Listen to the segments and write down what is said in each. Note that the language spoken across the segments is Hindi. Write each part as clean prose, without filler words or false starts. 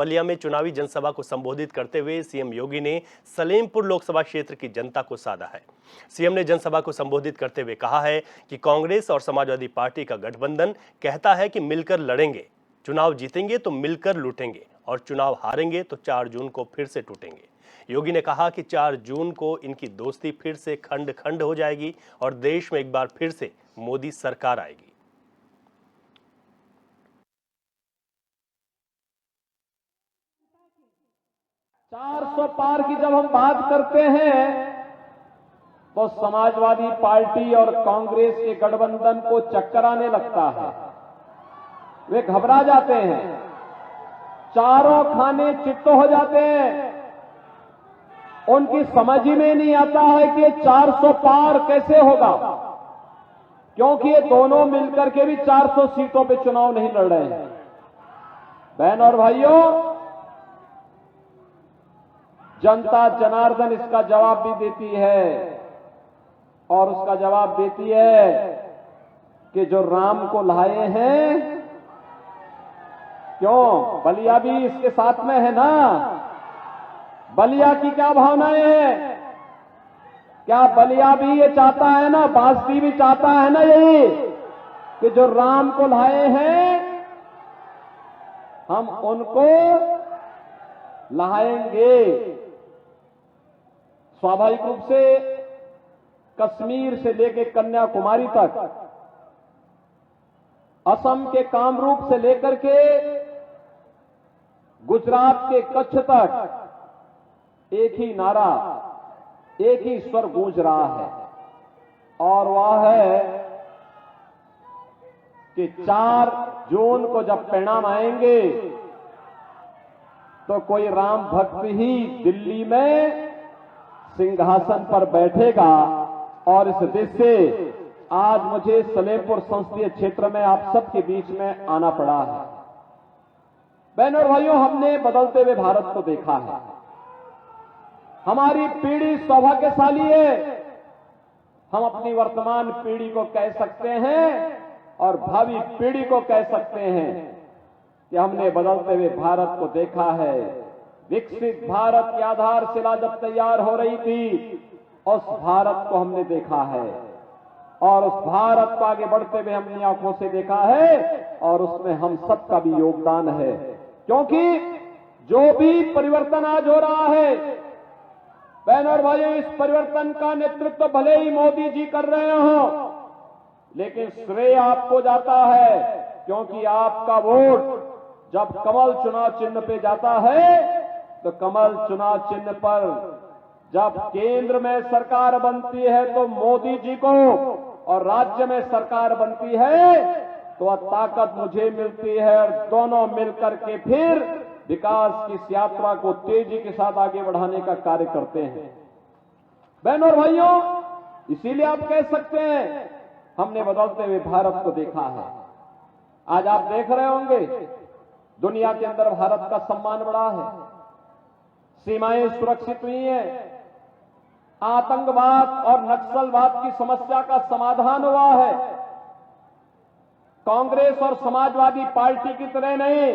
बलिया में चुनावी जनसभा को संबोधित करते हुए सीएम योगी ने सलेमपुर लोकसभा क्षेत्र की जनता को साधा है। सीएम ने जनसभा को संबोधित करते हुए कहा है कि कांग्रेस और समाजवादी पार्टी का गठबंधन कहता है कि मिलकर लड़ेंगे, चुनाव जीतेंगे तो मिलकर लूटेंगे और चुनाव हारेंगे तो 4 जून को फिर से टूटेंगे। योगी ने कहा कि 4 जून को इनकी दोस्ती फिर से खंड खंड हो जाएगी और देश में एक बार फिर से मोदी सरकार आएगी। 400 पार की जब हम बात करते हैं तो समाजवादी पार्टी और कांग्रेस के गठबंधन को चक्कर आने लगता है, वे घबरा जाते हैं, चारों खाने चित्त हो जाते हैं। उनकी समझ ही में नहीं आता है कि 400 पार कैसे होगा, क्योंकि ये दोनों मिलकर के भी 400 सीटों पे चुनाव नहीं लड़ रहे हैं। बहन और भाइयों, जनता जनार्दन इसका जवाब भी देती है और उसका जवाब देती है कि जो राम को लाए हैं, क्यों बलिया भी इसके साथ में है ना। बलिया की क्या भावनाएं हैं, क्या बलिया भी ये चाहता है ना, बास्ती भी चाहता है ना यही कि जो राम को लाए हैं हम उनको लाएंगे। स्वाभाविक रूप से कश्मीर से लेकर कन्याकुमारी तक, असम के कामरूप से लेकर के गुजरात के कच्छ तक एक ही नारा, एक ही स्वर गूंज रहा है और वह है कि 4 जून को जब परिणाम आएंगे तो कोई राम भक्त ही दिल्ली में सिंहासन पर बैठेगा। और इस देश से आज मुझे सलेमपुर संसदीय क्षेत्र में आप सबके बीच में आना पड़ा है। बहनों और भाइयों, हमने बदलते हुए भारत को देखा है। हमारी पीढ़ी सौभाग्यशाली है, हम अपनी वर्तमान पीढ़ी को कह सकते हैं और भावी पीढ़ी को कह सकते हैं कि हमने बदलते हुए भारत को देखा है। विकसित भारत की आधारशिला जब तैयार हो रही थी, उस भारत को हमने देखा है और उस भारत को आगे बढ़ते हुए हमने आंखों से देखा है और उसमें हम सबका भी योगदान है। क्योंकि जो भी परिवर्तन आज हो रहा है, बहनों और भाइयों, इस परिवर्तन का नेतृत्व भले ही मोदी जी कर रहे हो, लेकिन श्रेय आपको जाता है, क्योंकि आपका वोट जब कमल चुनाव चिन्ह पे जाता है तो कमल चुनाव चिन्ह पर जब केंद्र में सरकार बनती है तो मोदी जी को और राज्य में सरकार बनती है तो वह ताकत मुझे मिलती है और दोनों मिलकर के फिर विकास की इस यात्रा को तेजी के साथ आगे बढ़ाने का कार्य करते हैं। बहनों और भाइयों, इसीलिए आप कह सकते हैं हमने बदलते हुए भारत को देखा है। आज आप देख रहे होंगे दुनिया के अंदर भारत का सम्मान बढ़ा है, सीमाएं सुरक्षित हुई हैं, आतंकवाद और नक्सलवाद की समस्या का समाधान हुआ है। कांग्रेस और समाजवादी पार्टी की तरह नहीं,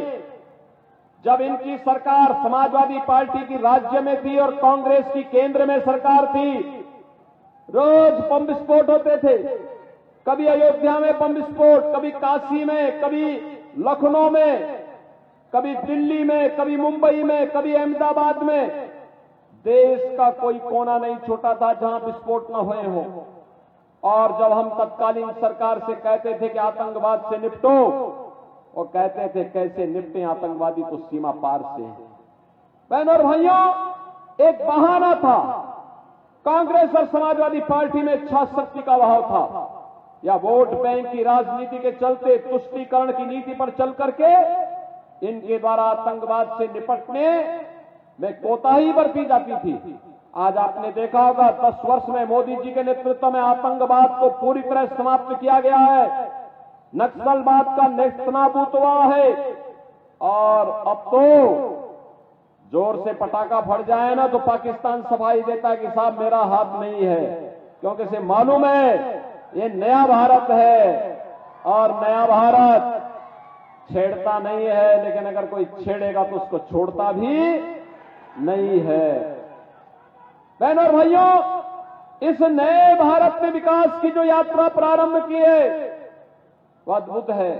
जब इनकी सरकार समाजवादी पार्टी की राज्य में थी और कांग्रेस की केंद्र में सरकार थी, रोज बम विस्फोट होते थे। कभी अयोध्या में बम विस्फोट, कभी काशी में, कभी लखनऊ में, कभी दिल्ली में, कभी मुंबई में, कभी अहमदाबाद में। देश का कोई कोना नहीं छोटा था जहां विस्फोट न हुए हो। और जब हम तत्कालीन सरकार से कहते थे कि आतंकवाद से निपटो, वो कहते थे कैसे निपटे, आतंकवादी तो सीमा पार से हैं। बहनों और भाइयों, एक बहाना था, कांग्रेस और समाजवादी पार्टी में इच्छा शक्ति का अभाव था या वोट बैंक की राजनीति के चलते तुष्टीकरण की नीति पर चल करके इनके द्वारा आतंकवाद से निपटने में कोताही बरती जाती थी। आज आपने देखा होगा 10 वर्ष में मोदी जी के नेतृत्व में आतंकवाद को पूरी तरह समाप्त किया गया है, नक्सलवाद का नेस्तनाबूद हुआ है और अब तो जोर से पटाखा फट जाए ना तो पाकिस्तान सफाई देता है कि साहब मेरा हाथ नहीं है, क्योंकि इसे मालूम है ये नया भारत है और नया भारत छेड़ता नहीं है, लेकिन अगर कोई छेड़ेगा तो उसको छोड़ता भी नहीं है। बहनों और भाइयों, इस नए भारत में विकास की जो यात्रा प्रारंभ की है वह अद्भुत है,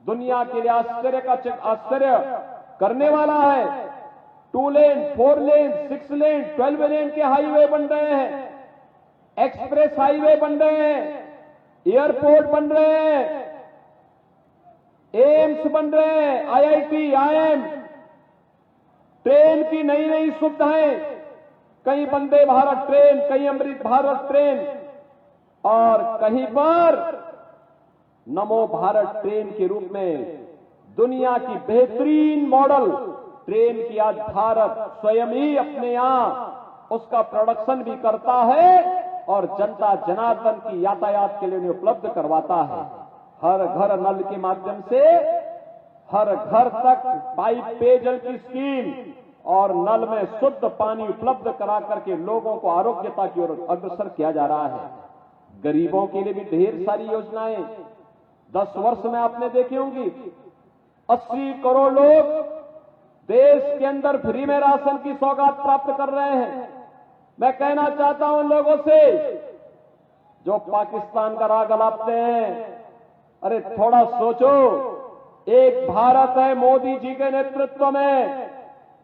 दुनिया के लिए आश्चर्य करने वाला है। 2 लेन, 4 लेन, 6 लेन, 12 लेन के हाईवे बन रहे हैं, एक्सप्रेस हाईवे बन रहे हैं, एयरपोर्ट बन रहे हैं, एम्स बन रहे हैं, आईआईटी, आईएम, ट्रेन की नई नई सुविधाएं, कहीं वंदे भारत ट्रेन, कहीं अमृत भारत ट्रेन, और कहीं पर नमो भारत ट्रेन के रूप में दुनिया की बेहतरीन मॉडल ट्रेन की आज भारत स्वयं ही अपने यहां उसका प्रोडक्शन भी करता है और जनता जनार्दन की यातायात के लिए उन्हें उपलब्ध करवाता है। हर घर नल के माध्यम से हर घर तक पाइप पेयजल की स्कीम और नल में शुद्ध पानी उपलब्ध करा करके लोगों को आरोग्यता की ओर अग्रसर किया जा रहा है। गरीबों के लिए भी ढेर सारी योजनाएं 10 वर्ष में आपने देखी होंगी। 80 करोड़ लोग देश के अंदर फ्री में राशन की सौगात प्राप्त कर रहे हैं। मैं कहना चाहता हूं उन लोगों से जो पाकिस्तान का राग अलापते हैं, अरे थोड़ा सोचो, एक भारत है मोदी जी के नेतृत्व में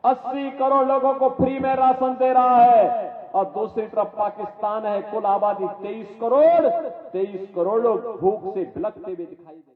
80 करोड़ लोगों को फ्री में राशन दे रहा है, और दूसरी तरफ पाकिस्तान है, कुल आबादी 23 करोड़ लोग भूख से बिलखते हुए दिखाई दे।